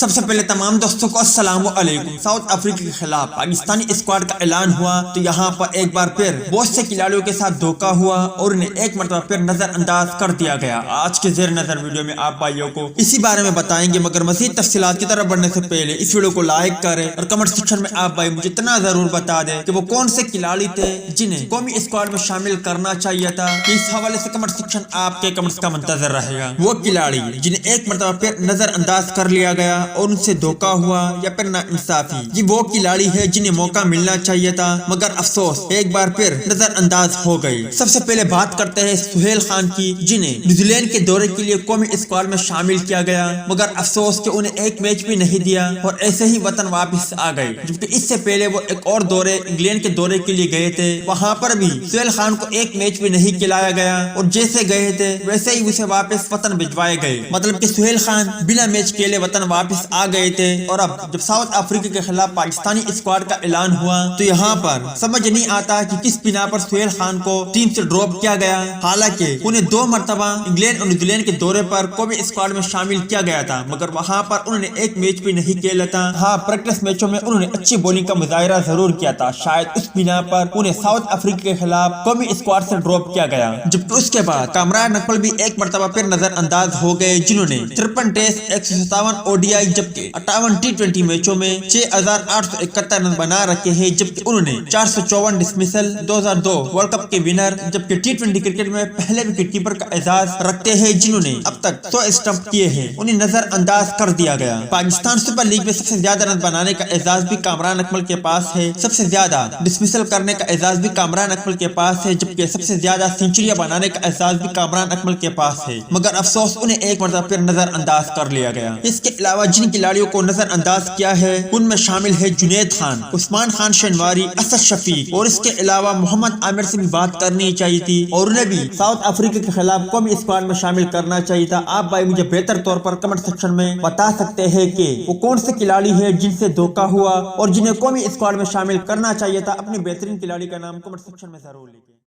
سب سے پہلے تمام دوستوں کو السلام علیکم۔ ساؤتھ افریقہ کے خلاف پاکستانی اسکواڈ کا اعلان ہوا تو یہاں پر ایک بار پھر بہت سے کھلاڑیوں کے ساتھ دھوکہ ہوا اور انہیں ایک مرتبہ پھر نظر انداز کر دیا گیا۔ آج کے زیر نظر ویڈیو میں آپ بھائیوں کو اسی بارے میں بتائیں گے، مگر مزید تفصیلات کی طرف بڑھنے سے پہلے اس ویڈیو کو لائک کریں اور کمنٹ سیکشن میں آپ بھائی مجھے اتنا ضرور بتا دیں کہ وہ کون سے کھلاڑی تھے جنہیں قومی اسکواڈ میں شامل کرنا چاہیے تھا۔ اس حوالے سے کمنٹ سیکشن آپ کے کمنٹس کا منتظر رہے گا۔ وہ کھلاڑی جنہیں ایک مرتبہ پھر نظر انداز کر لیا گیا اور ان سے دھوکہ ہوا یا پھر ناانصافی، یہ وہ کھلاڑی ہے جنہیں موقع ملنا چاہیے تھا مگر افسوس ایک بار پھر نظر انداز ہو گئی۔ سب سے پہلے بات کرتے ہیں سہیل خان کی، جنہیں نیوزی لینڈ کے دورے کے لیے قومی اسکواڈ میں شامل کیا گیا مگر افسوس کہ انہیں ایک میچ بھی نہیں دیا اور ایسے ہی وطن واپس آ گئے، جبکہ اس سے پہلے وہ ایک اور دورے انگلینڈ کے دورے کے لیے گئے تھے۔ وہاں پر بھی سہیل خان کو ایک میچ بھی نہیں کھلایا گیا اور جیسے گئے تھے ویسے ہی اسے واپس وطن بھجوائے گئے، مطلب کہ سہیل خان بنا میچ کھیلے وطن واپس آ گئے تھے۔ اور اب جب ساؤتھ افریقہ کے خلاف پاکستانی اسکواڈ کا اعلان ہوا تو یہاں پر سمجھ نہیں آتا کہ کس بنا پر سہیل خان کو ٹیم سے ڈراپ کیا گیا، حالانکہ انہیں 2 مرتبہ انگلینڈ اور نیوزی لینڈ کے دورے پر قومی اسکواڈ میں شامل کیا گیا تھا مگر وہاں پر انہوں نے ایک میچ بھی نہیں کھیلا تھا۔ ہاں، پریکٹس میچوں میں انہوں نے اچھی بولنگ کا مظاہرہ ضرور کیا تھا، شاید اس بنا پر انہیں ساؤتھ افریقہ کے خلاف قومی اسکواڈ سے ڈراپ کیا گیا، جبکہ اس کے بعد کامران اکمل بھی ایک مرتبہ پھر نظر انداز ہو گئے، جنہوں نے 53 ٹیسٹ 157 ODI جبکہ 58 T20 میچوں میں 6871 رن بنا رکھے ہیں، جبکہ انہوں نے 454 ڈسمسل 2002 ورلڈ کپ کے ونر جبکہ T20 کرکٹ میں پہلے وکٹ کیپر کا اعزاز رکھتے ہیں، جنہوں نے اب تک 100 اسٹمپ کیے ہیں، انہیں نظر انداز کر دیا گیا۔ پاکستان سپر لیگ میں سب سے زیادہ رن بنانے کا اعزاز بھی کامران اکمل کے پاس ہے، سب سے زیادہ ڈسمسل کرنے کا اعزاز بھی کامران اکمل کے پاس ہے، جبکہ سب سے زیادہ سینچریاں بنانے کا اعزاز بھی کامران اکمل کے پاس ہے، مگر افسوس انہیں ایک مرتبہ پھر نظر انداز کر لیا گیا۔ اس کے علاوہ جن کھلاڑیوں کو نظر انداز کیا ہے ان میں شامل ہے جنید خان، عثمان خان شنواری، اسد شفیق اور اس کے علاوہ محمد عامر سے بھی بات کرنی چاہیے تھی اور انہیں بھی ساؤتھ افریقہ کے خلاف قومی اسکواڈ میں شامل کرنا چاہیے تھا۔ آپ بھائی مجھے بہتر طور پر کمنٹ سیکشن میں بتا سکتے ہیں کہ وہ کون سے کھلاڑی ہے جن سے دھوکہ ہوا اور جنہیں قومی اسکواڈ میں شامل کرنا چاہیے تھا۔ اپنی بہترین کھلاڑی کا نام کمنٹ سیکشن میں ضرور لکھیں۔